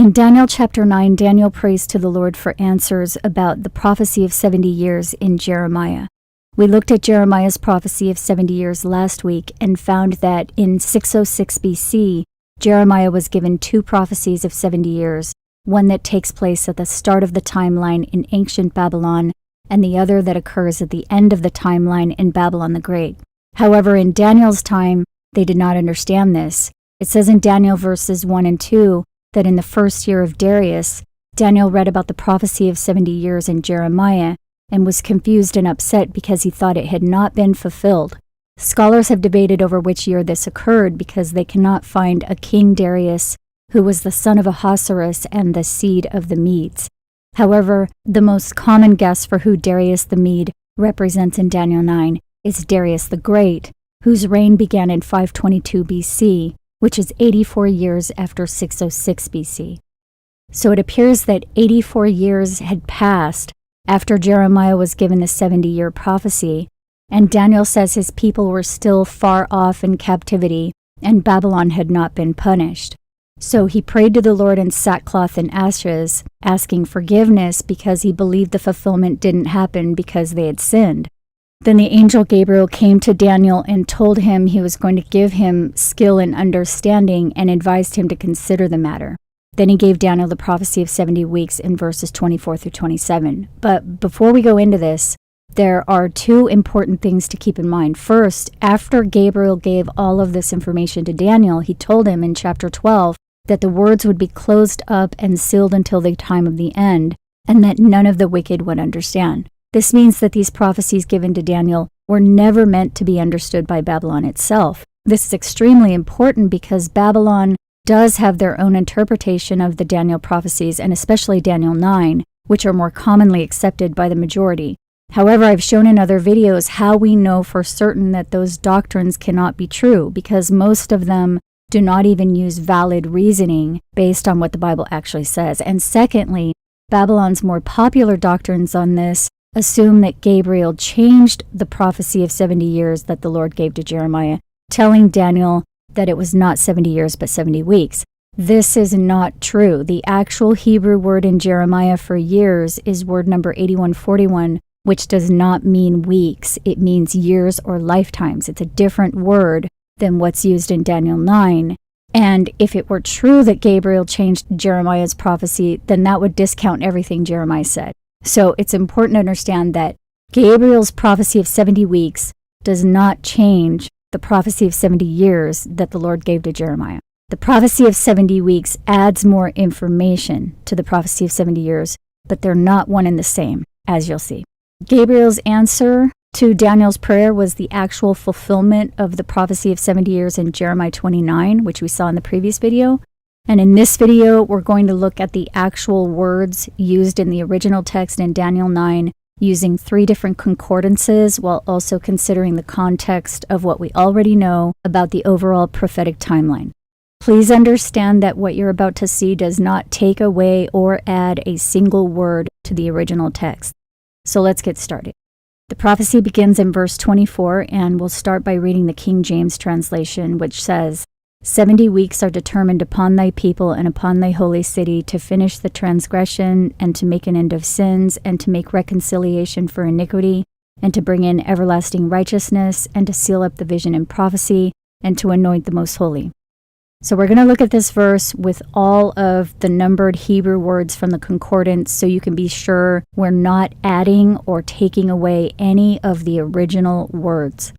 In Daniel chapter 9, Daniel prays to the Lord for answers about the prophecy of 70 years in Jeremiah. We looked at Jeremiah's prophecy of 70 years last week and found that in 606 BC, Jeremiah was given two prophecies of 70 years, one that takes place at the start of the timeline in ancient Babylon, and the other that occurs at the end of the timeline in Babylon the Great. However, in Daniel's time, they did not understand this. It says in Daniel verses 1 and 2 that in the first year of Darius, Daniel read about the prophecy of 70 years in Jeremiah and was confused and upset because he thought it had not been fulfilled. Scholars have debated over which year this occurred because they cannot find a King Darius who was the son of Ahasuerus and the seed of the Medes. However, the most common guess for who Darius the Mede represents in Daniel 9 is Darius the Great, whose reign began in 522 BC, which is 84 years after 606 BC. So it appears that 84 years had passed after Jeremiah was given the 70-year prophecy, and Daniel says his people were still far off in captivity, and Babylon had not been punished. So he prayed to the Lord in sackcloth and ashes, asking forgiveness because he believed the fulfillment didn't happen because they had sinned. Then the angel Gabriel came to Daniel and told him he was going to give him skill and understanding and advised him to consider the matter. Then he gave Daniel the prophecy of 70 weeks in verses 24 through 27. But before we go into this, there are two important things to keep in mind. First, after Gabriel gave all of this information to Daniel, he told him in chapter 12 that the words would be closed up and sealed until the time of the end, and that none of the wicked would understand. This means that these prophecies given to Daniel were never meant to be understood by Babylon itself. This is extremely important because Babylon does have their own interpretation of the Daniel prophecies, and especially Daniel 9, which are more commonly accepted by the majority. However, I've shown in other videos how we know for certain that those doctrines cannot be true, because most of them do not even use valid reasoning based on what the Bible actually says. And secondly, Babylon's more popular doctrines on this assume that Gabriel changed the prophecy of 70 years that the Lord gave to Jeremiah, telling Daniel that it was not 70 years but 70 weeks. This is not true. The actual Hebrew word in Jeremiah for years is word number 8141, which does not mean weeks. It means years or lifetimes. It's a different word than what's used in Daniel 9. And if it were true that Gabriel changed Jeremiah's prophecy, then that would discount everything Jeremiah said. So it's important to understand that Gabriel's prophecy of 70 weeks does not change the prophecy of 70 years that the Lord gave to Jeremiah. The prophecy of 70 weeks adds more information to the prophecy of 70 years, but they're not one and the same, as you'll see. Gabriel's answer to Daniel's prayer was the actual fulfillment of the prophecy of 70 years in Jeremiah 29, which we saw in the previous video. And in this video, we're going to look at the actual words used in the original text in Daniel 9, using 3 different concordances while also considering the context of what we already know about the overall prophetic timeline. Please understand that what you're about to see does not take away or add a single word to the original text. So let's get started. The prophecy begins in verse 24, and we'll start by reading the King James translation, which says, 70 weeks are determined upon thy people and upon thy holy city to finish the transgression and to make an end of sins and to make reconciliation for iniquity and to bring in everlasting righteousness and to seal up the vision and prophecy and to anoint the most holy. So we're going to look at this verse with all of the numbered Hebrew words from the concordance so you can be sure we're not adding or taking away any of the original words.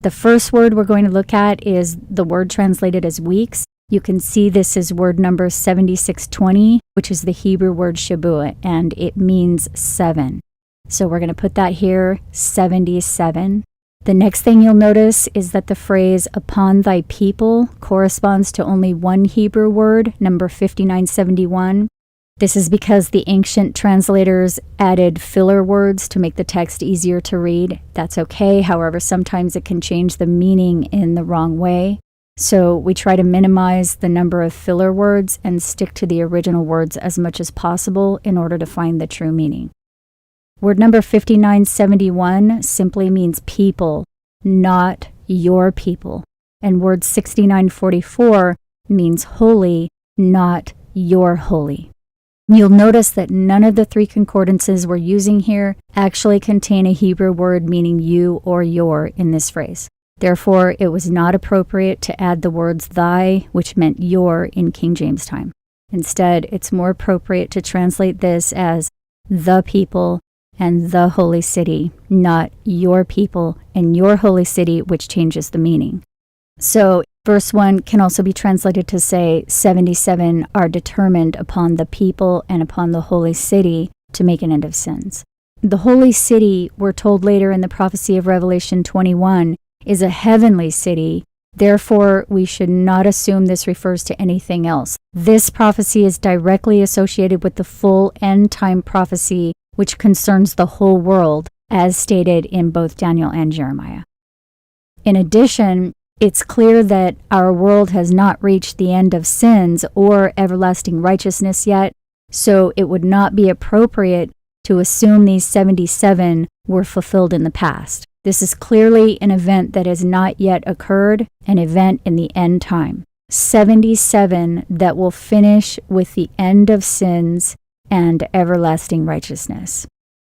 The first word we're going to look at is the word translated as weeks. You can see this is word number 7620, which is the Hebrew word Shabuah, and it means 7. So we're going to put that here, 77. The next thing you'll notice is that the phrase upon thy people corresponds to only one Hebrew word, number 5971. This is because the ancient translators added filler words to make the text easier to read. That's okay. However, sometimes it can change the meaning in the wrong way. So we try to minimize the number of filler words and stick to the original words as much as possible in order to find the true meaning. Word number 5971 simply means people, not your people. And word 6944 means holy, not you're holy. You'll notice that none of the three concordances we're using here actually contain a Hebrew word meaning you or your in this phrase. Therefore, it was not appropriate to add the words thy, which meant your in King James time. Instead, it's more appropriate to translate this as the people and the holy city, not your people and your holy city, which changes the meaning. So, verse 1 can also be translated to say 77 are determined upon the people and upon the holy city to make an end of sins. The holy city, we're told later in the prophecy of Revelation 21, is a heavenly city. Therefore, we should not assume this refers to anything else. This prophecy is directly associated with the full end-time prophecy, which concerns the whole world, as stated in both Daniel and Jeremiah. In addition, it's clear that our world has not reached the end of sins or everlasting righteousness yet, so it would not be appropriate to assume these 77 were fulfilled in the past. This is clearly an event that has not yet occurred, an event in the end time. 77 that will finish with the end of sins and everlasting righteousness.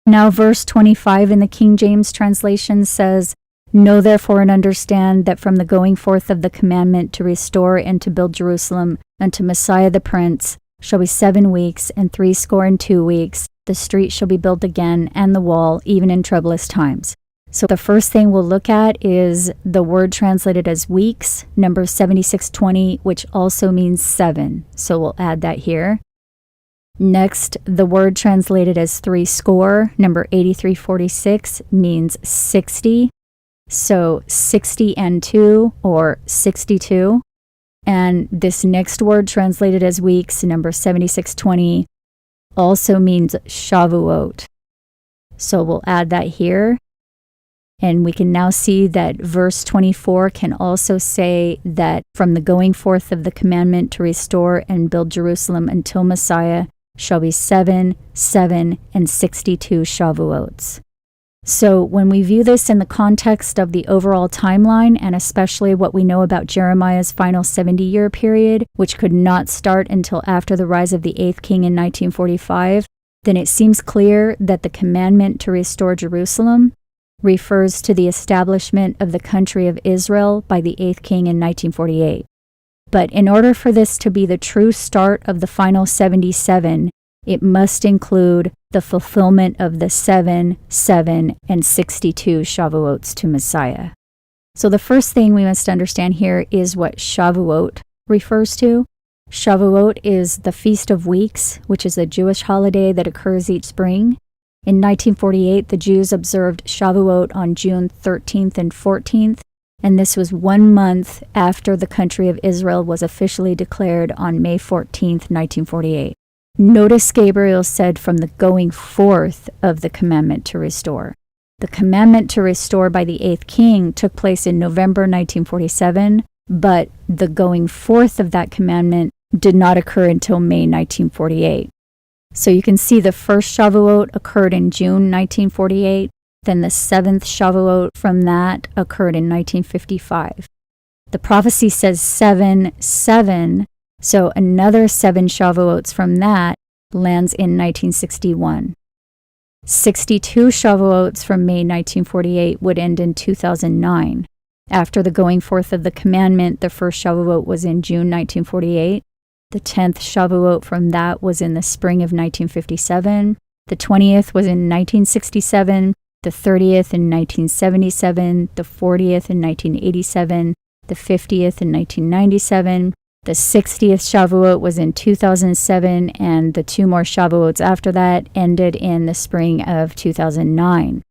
Now, verse 25 in the King James translation says, "Know therefore and understand that from the going forth of the commandment to restore and to build Jerusalem unto Messiah the Prince shall be 7 weeks and 62 weeks. The street shall be built again, and the wall, even in troublous times." So the first thing we'll look at is the word translated as weeks, number 7620, which also means 7. So we'll add that here. Next, the word translated as 60, number 8346, means 60. So 60 and 2, or 62. And this next word translated as weeks, number 7620, also means Shavuot. So we'll add that here. And we can now see that verse 24 can also say that from the going forth of the commandment to restore and build Jerusalem until Messiah shall be 7, 7, and 62 Shavuots. So when we view this in the context of the overall timeline, and especially what we know about Jeremiah's final 70-year period, which could not start until after the rise of the 8th king in 1945, then it seems clear that the commandment to restore Jerusalem refers to the establishment of the country of Israel by the 8th king in 1948. But in order for this to be the true start of the final 77, it must include the fulfillment of the 7, 7, and 62 Shavuots to Messiah. So the first thing we must understand here is what Shavuot refers to. Shavuot is the Feast of Weeks, which is a Jewish holiday that occurs each spring. In 1948, the Jews observed Shavuot on June 13th and 14th, and this was 1 month after the country of Israel was officially declared on May 14th, 1948. Notice Gabriel said from the going forth of the commandment to restore. The commandment to restore by the 8th king took place in November 1947, but the going forth of that commandment did not occur until May 1948. So you can see the first Shavuot occurred in June 1948, then the 7th Shavuot from that occurred in 1955. The prophecy says 7, 7, so another 7 Shavuots from that lands in 1961. 62 Shavuots from May 1948 would end in 2009. After the going forth of the commandment, the first Shavuot was in June 1948. The 10th Shavuot from that was in the spring of 1957. The 20th was in 1967. The 30th in 1977. The 40th in 1987. The 50th in 1997. The 60th Shavuot was in 2007. And the 2 more Shavuots after that ended in the spring of 2009.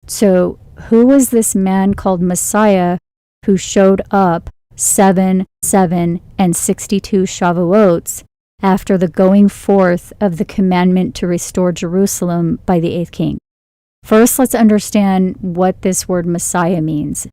So who was this man called Messiah who showed up 7, 7, and 62 Shavuots after the going forth of the commandment to restore Jerusalem by the 8th king? First, let's understand what this word Messiah means.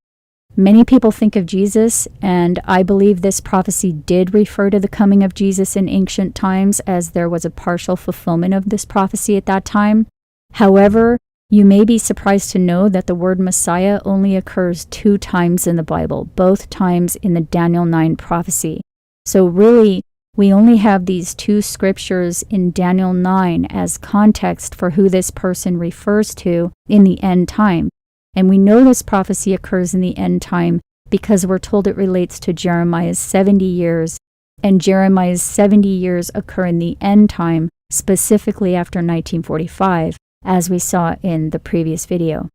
Many people think of Jesus, and I believe this prophecy did refer to the coming of Jesus in ancient times, as there was a partial fulfillment of this prophecy at that time. However, you may be surprised to know that the word Messiah only occurs 2 times in the Bible, both times in the Daniel 9 prophecy. So really, We only have these two scriptures in Daniel 9 as context for who this person refers to in the end time. And we know this prophecy occurs in the end time because we're told it relates to Jeremiah's 70 years, and Jeremiah's 70 years occur in the end time, specifically after 1945, as we saw in the previous video.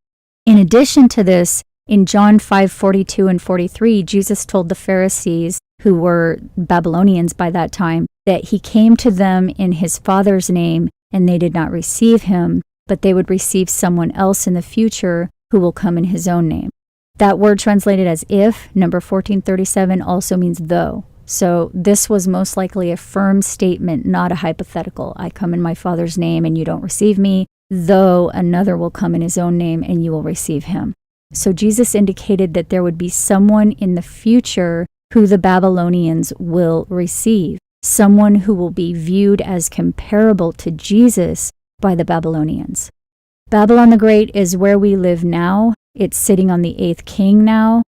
In addition to this, in John 5:42 and 43, Jesus told the Pharisees, who were Babylonians by that time, that he came to them in his Father's name, and they did not receive him, but they would receive someone else in the future who will come in his own name. That word translated as if, number 1437, also means though. So this was most likely a firm statement, not a hypothetical. I come in my Father's name and you don't receive me, though another will come in his own name and you will receive him. So Jesus indicated that there would be someone in the future who the Babylonians will receive, someone who will be viewed as comparable to Jesus by the Babylonians. Babylon the Great is where we live now. It's sitting on the 8th king now.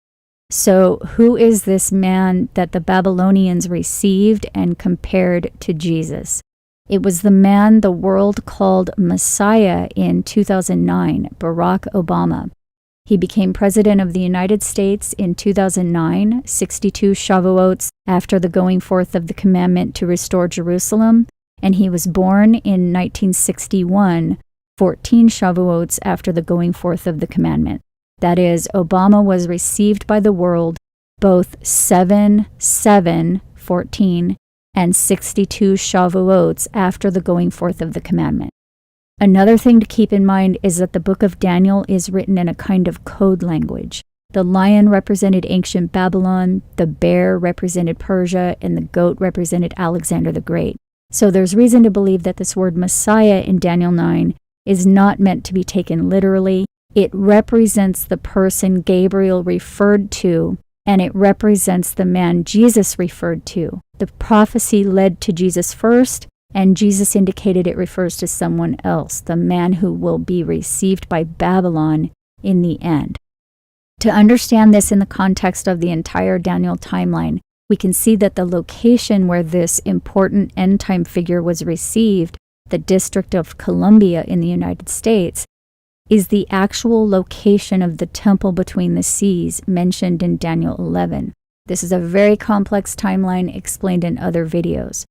So who is this man that the Babylonians received and compared to Jesus? It was the man the world called Messiah in 2009, Barack Obama. He became president of the United States in 2009, 62 Shavuots after the going forth of the commandment to restore Jerusalem, and he was born in 1961, 14 Shavuots after the going forth of the commandment. That is, Obama was received by the world both 7/7/14 and 62 Shavuots after the going forth of the commandment. Another thing to keep in mind is that the book of Daniel is written in a kind of code language. The lion represented ancient Babylon, the bear represented Persia, and the goat represented Alexander the Great. So there's reason to believe that this word Messiah in Daniel 9 is not meant to be taken literally. It represents the person Gabriel referred to, and it represents the man Jesus referred to. The prophecy led to Jesus first, and Jesus indicated it refers to someone else, the man who will be received by Babylon in the end. To understand this in the context of the entire Daniel timeline, we can see that the location where this important end-time figure was received, the District of Columbia in the United States, is the actual location of the temple between the seas mentioned in Daniel 11. This is a very complex timeline explained in other videos.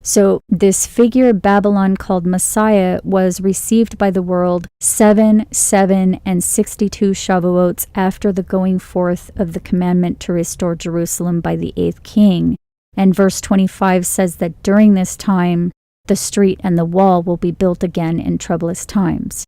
So this figure Babylon called Messiah was received by the world 7/7 and 62 Shavuots after the going forth of the commandment to restore Jerusalem by the 8th king. And verse 25 says that during this time, the street and the wall will be built again in troublous times.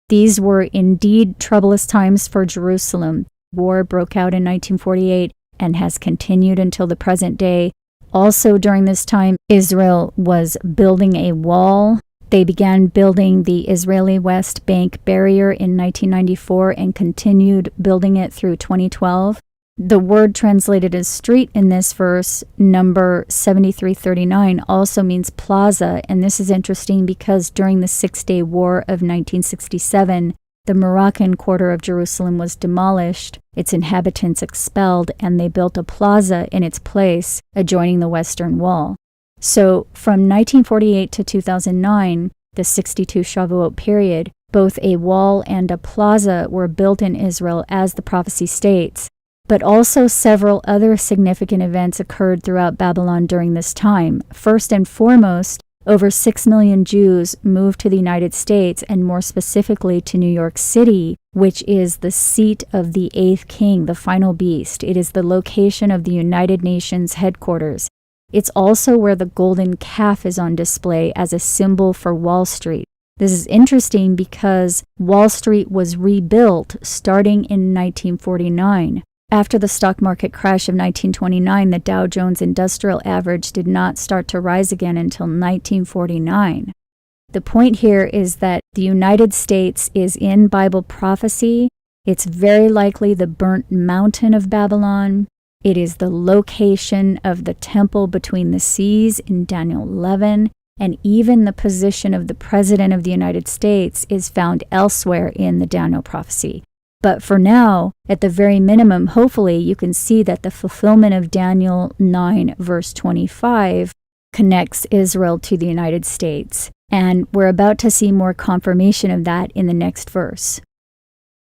These were indeed troublous times for Jerusalem. War broke out in 1948 and has continued until the present day. Also during this time, Israel was building a wall. They began building the Israeli West Bank barrier in 1994 and continued building it through 2012. The word translated as street in this verse, number 7339, also means plaza, and this is interesting because during the Six-Day War of 1967, the Moroccan quarter of Jerusalem was demolished, its inhabitants expelled, and they built a plaza in its place adjoining the Western Wall. So from 1948 to 2009, the 62 Shavuot period, both a wall and a plaza were built in Israel as the prophecy states, but also several other significant events occurred throughout Babylon during this time. First and foremost, over 6 million Jews moved to the United States, and more specifically to New York City, which is the seat of the 8th king, the final beast. It is the location of the United Nations headquarters. It's also where the golden calf is on display as a symbol for Wall Street. This is interesting because Wall Street was rebuilt starting in 1949. After the stock market crash of 1929, the Dow Jones Industrial Average did not start to rise again until 1949. The point here is that the United States is in Bible prophecy. It's very likely the burnt mountain of Babylon. It is the location of the temple between the seas in Daniel 11, and even the position of the President of the United States is found elsewhere in the Daniel prophecy. But for now, at the very minimum, hopefully you can see that the fulfillment of Daniel 9 verse 25 connects Israel to the United States. And we're about to see more confirmation of that in the next verse.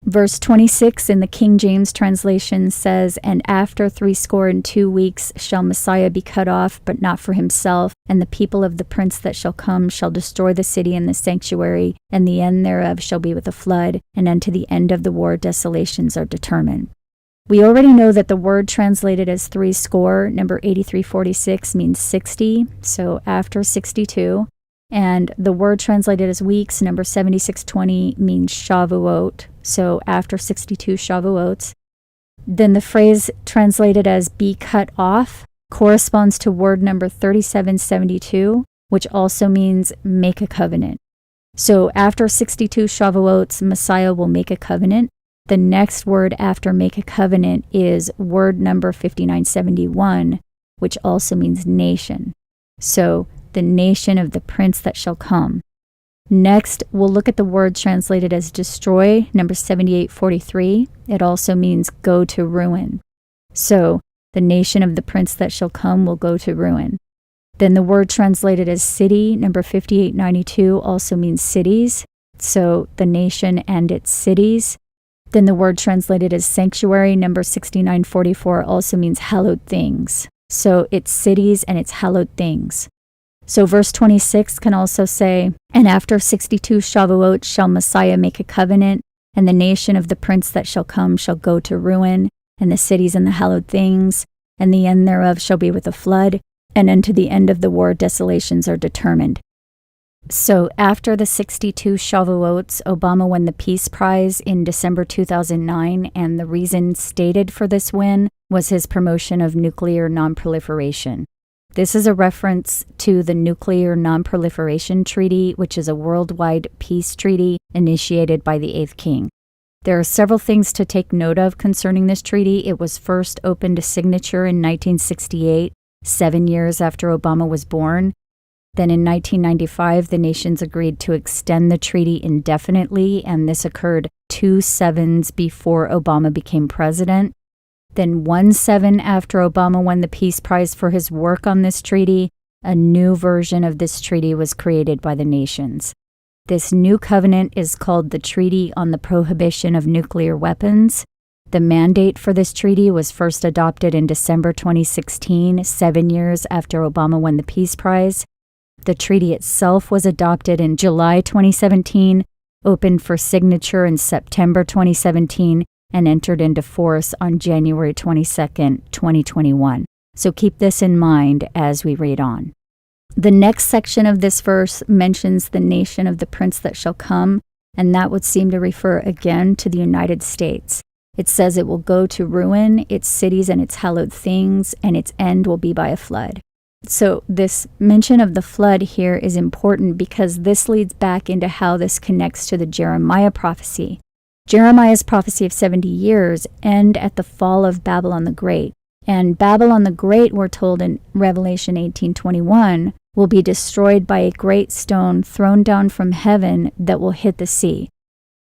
Verse 26 in the King James translation says, "And after 62 weeks shall Messiah be cut off, but not for himself, and the people of the prince that shall come shall destroy the city and the sanctuary, and the end thereof shall be with a flood, and unto the end of the war desolations are determined." We already know that the word translated as 60, number 8346, means 60, so after 62. And the word translated as weeks, number 7620, means Shavuot, so after 62 Shavuots. Then the phrase translated as be cut off corresponds to word number 3772, which also means make a covenant. So after 62 Shavuots, Messiah will make a covenant. The next word after make a covenant is word number 5971, which also means nation. So the nation of the prince that shall come. Next, we'll look at the word translated as destroy, number 7843. It also means go to ruin. So the nation of the prince that shall come will go to ruin. Then the word translated as city, number 5892, also means cities. So the nation and its cities. Then the word translated as sanctuary, number 6944, also means hallowed things. So it's cities and it's hallowed things. So verse 26 can also say, "And after 62 Shavuot shall Messiah make a covenant, and the nation of the prince that shall come shall go to ruin, and the cities and the hallowed things, and the end thereof shall be with a flood, and unto the end of the war desolations are determined." So after the 62 Shavuots, Obama won the Peace Prize in December 2009, and the reason stated for this win was his promotion of nuclear nonproliferation. This is a reference to the Nuclear Nonproliferation Treaty, which is a worldwide peace treaty initiated by the 8th King. There are several things to take note of concerning this treaty. It was first opened to signature in 1968, 7 years after Obama was born. Then in 1995, the nations agreed to extend the treaty indefinitely, and this occurred 2 sevens before Obama became president. Then 1 7 after Obama won the Peace Prize for his work on this treaty, a new version of this treaty was created by the nations. This new covenant is called the Treaty on the Prohibition of Nuclear Weapons. The mandate for this treaty was first adopted in December 2016, 7 years after Obama won the Peace Prize. The treaty itself was adopted in July 2017, opened for signature in September 2017, and entered into force on January 22nd, 2021. So keep this in mind as we read on. The next section of this verse mentions the nation of the prince that shall come, and that would seem to refer again to the United States. It says it will go to ruin, its cities and its hallowed things, and its end will be by a flood. So this mention of the flood here is important because this leads back into how this connects to the Jeremiah prophecy. Jeremiah's prophecy of 70 years end at the fall of Babylon the Great. And Babylon the Great, we're told in Revelation 18:21, will be destroyed by a great stone thrown down from heaven that will hit the sea.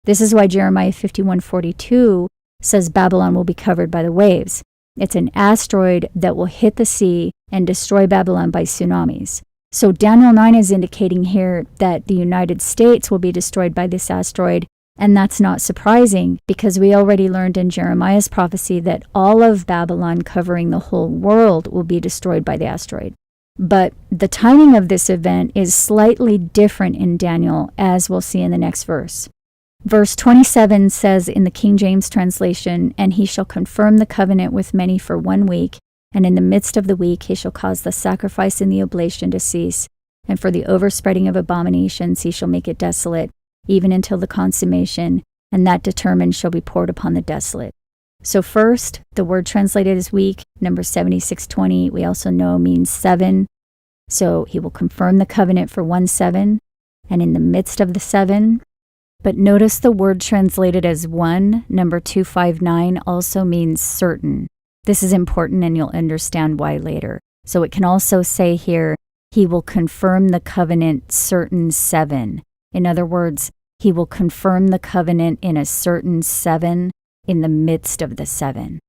This is why Jeremiah 51:42 says Babylon will be covered by the waves. It's an asteroid that will hit the sea and destroy Babylon by tsunamis. So Daniel 9 is indicating here that the United States will be destroyed by this asteroid. And that's not surprising because we already learned in Jeremiah's prophecy that all of Babylon covering the whole world will be destroyed by the asteroid. But the timing of this event is slightly different in Daniel, as we'll see in the next verse. Verse 27 says in the King James translation, "And he shall confirm the covenant with many for 1 week, and in the midst of the week he shall cause the sacrifice and the oblation to cease, and for the overspreading of abominations he shall make it desolate, even until the consummation, and that determined shall be poured upon the desolate." So first, the word translated as week, number 7620, we also know means 7. So he will confirm the covenant for 1 7, and in the midst of the 7. But notice the word translated as 1, number 259, also means certain. This is important and you'll understand why later. So it can also say here, he will confirm the covenant certain 7. In other words, he will confirm the covenant in a certain 7 in the midst of the 7.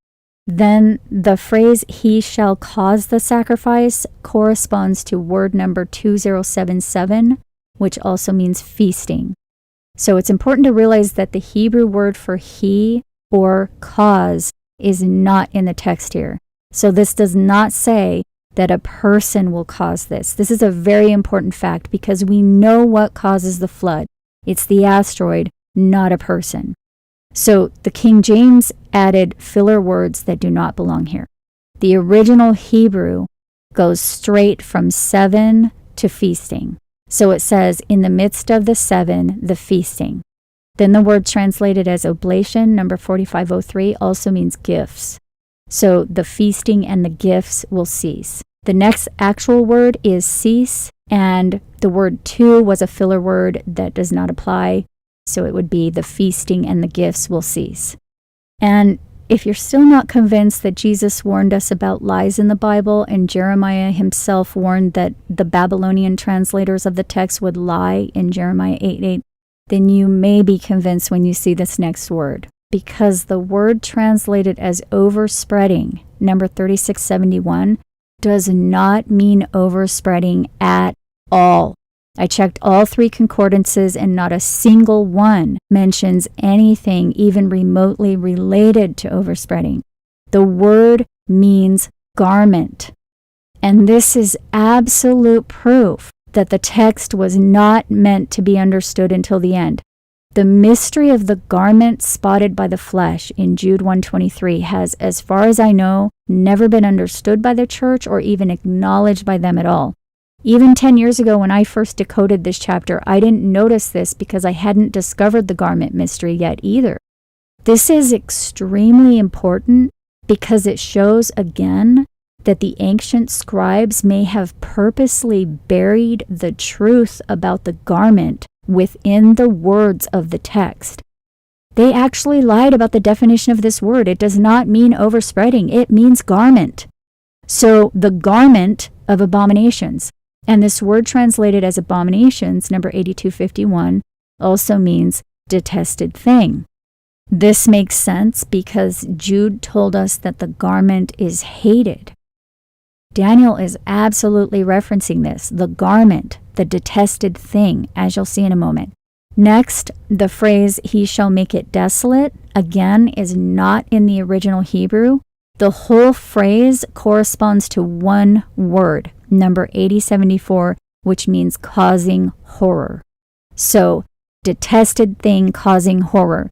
Then the phrase, he shall cause the sacrifice, corresponds to word number 2077, which also means feasting. So it's important to realize that the Hebrew word for he or cause is not in the text here. So this does not say that a person will cause this. This is a very important fact because we know what causes the flood. It's the asteroid, not a person. So the King James added filler words that do not belong here. The original Hebrew goes straight from 7 to feasting. So it says, in the midst of the 7, the feasting. Then the word translated as oblation, number 4503, also means gifts. So the feasting and the gifts will cease. The next actual word is cease, and the word to was a filler word that does not apply. So it would be the feasting and the gifts will cease. And if you're still not convinced that Jesus warned us about lies in the Bible and Jeremiah himself warned that the Babylonian translators of the text would lie in Jeremiah 8:8, then you may be convinced when you see this next word. Because the word translated as overspreading, number 3671, does not mean overspreading at all. I checked all 3 concordances and not a single one mentions anything even remotely related to overspreading. The word means garment. And this is absolute proof that the text was not meant to be understood until the end. The mystery of the garment spotted by the flesh in Jude 1:23 has, as far as I know, never been understood by the church or even acknowledged by them at all. Even 10 years ago when I first decoded this chapter, I didn't notice this because I hadn't discovered the garment mystery yet either. This is extremely important because it shows again that the ancient scribes may have purposely buried the truth about the garment within the words of the text. They actually lied about the definition of this word. It does not mean overspreading. It means garment. So the garment of abominations. And this word translated as abominations, number 8251, also means detested thing. This makes sense because Jude told us that the garment is hated. Daniel is absolutely referencing this, the garment, the detested thing, as you'll see in a moment. Next, the phrase, he shall make it desolate, again, is not in the original Hebrew. The whole phrase corresponds to one word, number 8074, which means causing horror. So, detested thing causing horror.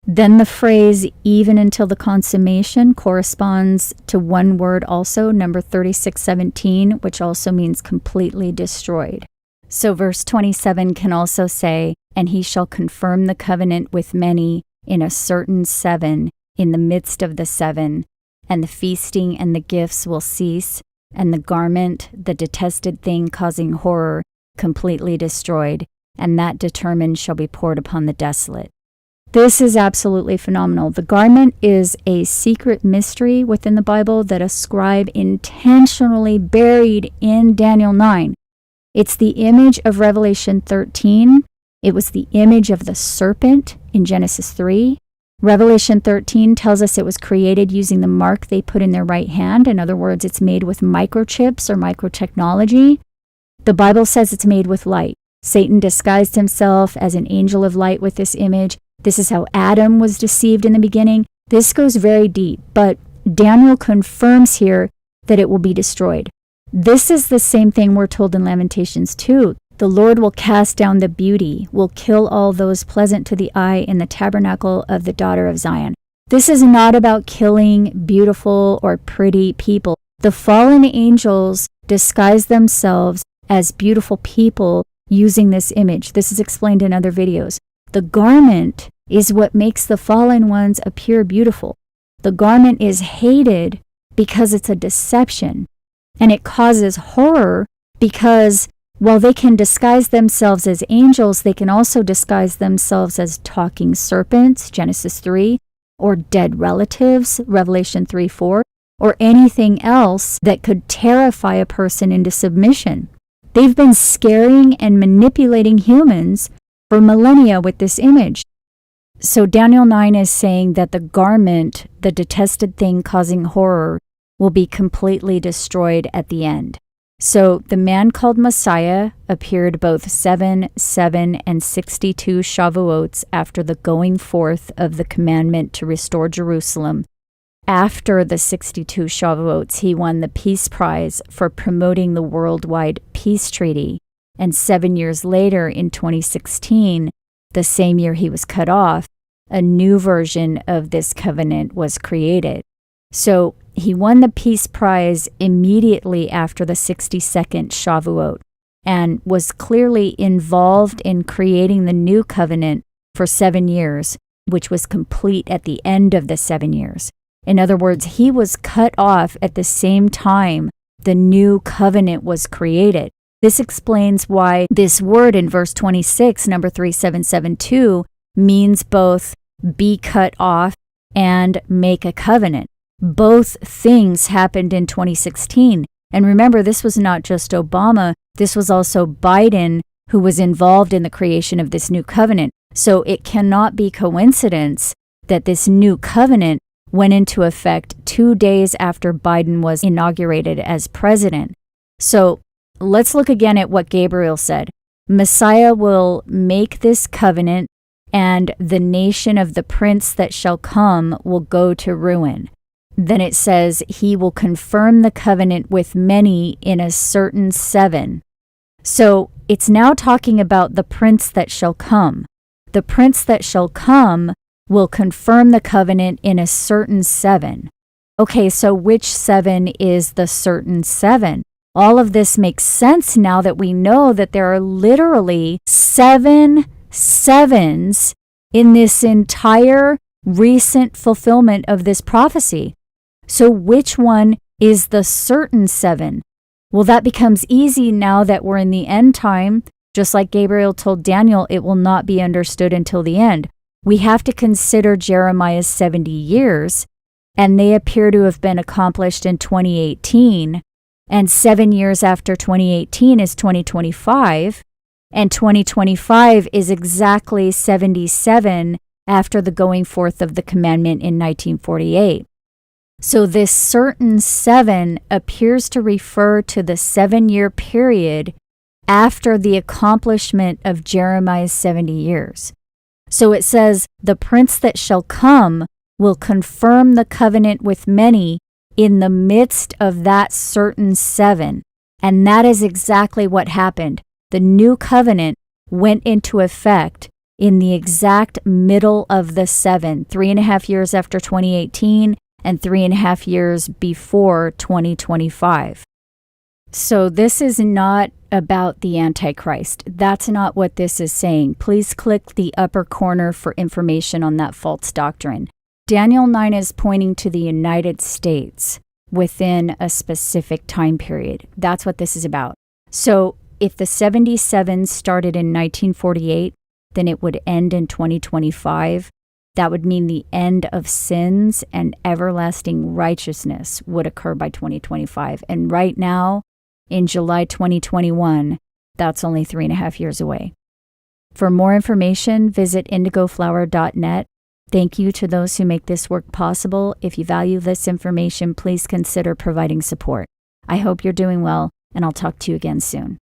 Then the phrase, even until the consummation, corresponds to one word also, number 3617, which also means completely destroyed. So verse 27 can also say, and he shall confirm the covenant with many in a certain 7, in the midst of the 7, and the feasting and the gifts will cease, and the garment, the detested thing causing horror, completely destroyed, and that determined shall be poured upon the desolate. This is absolutely phenomenal. The garment is a secret mystery within the Bible that a scribe intentionally buried in Daniel 9. It's the image of Revelation 13. It was the image of the serpent in Genesis 3. Revelation 13 tells us it was created using the mark they put in their right hand. In other words, it's made with microchips or microtechnology. The Bible says it's made with light. Satan disguised himself as an angel of light with this image. This is how Adam was deceived in the beginning. This goes very deep, but Daniel confirms here that it will be destroyed. This is the same thing we're told in Lamentations 2. The Lord will cast down the beauty, will kill all those pleasant to the eye in the tabernacle of the daughter of Zion. This is not about killing beautiful or pretty people. The fallen angels disguise themselves as beautiful people using this image. This is explained in other videos. The garment is what makes the fallen ones appear beautiful. The garment is hated because it's a deception, and it causes horror because while they can disguise themselves as angels, they can also disguise themselves as talking serpents, Genesis 3, or dead relatives, Revelation 3:4, or anything else that could terrify a person into submission. They've been scaring and manipulating humans for millennia with this image. So Daniel 9 is saying that the garment, the detested thing causing horror, will be completely destroyed at the end. So the man called Messiah appeared both 7, 7, and 62 Shavuots after the going forth of the commandment to restore Jerusalem. After the 62 Shavuots, he won the Peace Prize for promoting the worldwide peace treaty. And 7 years later, in 2016, the same year he was cut off, a new version of this covenant was created. So he won the Peace Prize immediately after the 62nd Shavuot and was clearly involved in creating the new covenant for 7 years, which was complete at the end of the 7 years. In other words, he was cut off at the same time the new covenant was created. This explains why this word in verse 26, number 3772, means both be cut off and make a covenant. Both things happened in 2016. And remember, this was not just Obama, this was also Biden who was involved in the creation of this new covenant. So it cannot be coincidence that this new covenant went into effect 2 days after Biden was inaugurated as president. So let's look again at what Gabriel said. Messiah will make this covenant, and the nation of the prince that shall come will go to ruin. Then it says, he will confirm the covenant with many in a certain 7. So it's now talking about the prince that shall come. The prince that shall come will confirm the covenant in a certain 7. Okay, so which 7 is the certain 7? All of this makes sense now that we know that there are literally 7 sevens in this entire recent fulfillment of this prophecy. So which one is the certain 7? Well, that becomes easy now that we're in the end time. Just like Gabriel told Daniel, it will not be understood until the end. We have to consider Jeremiah's 70 years, and they appear to have been accomplished in 2018. And 7 years after 2018 is 2025, and 2025 is exactly 77 after the going forth of the commandment in 1948. So this certain 7 appears to refer to the 7-year period after the accomplishment of Jeremiah's 70 years. So it says, the prince that shall come will confirm the covenant with many in the midst of that certain 7. And that is exactly what happened. The new covenant went into effect in the exact middle of the 7, 3.5 years after 2018 and 3.5 years before 2025. So this is not about the Antichrist. That's not what this is saying. Please click the upper corner for information on that false doctrine. Daniel 9 is pointing to the United States within a specific time period. That's what this is about. So if the 77 started in 1948, then it would end in 2025. That would mean the end of sins and everlasting righteousness would occur by 2025. And right now, in July 2021, that's only 3.5 years away. For more information, visit indigoflower.net. Thank you to those who make this work possible. If you value this information, please consider providing support. I hope you're doing well, and I'll talk to you again soon.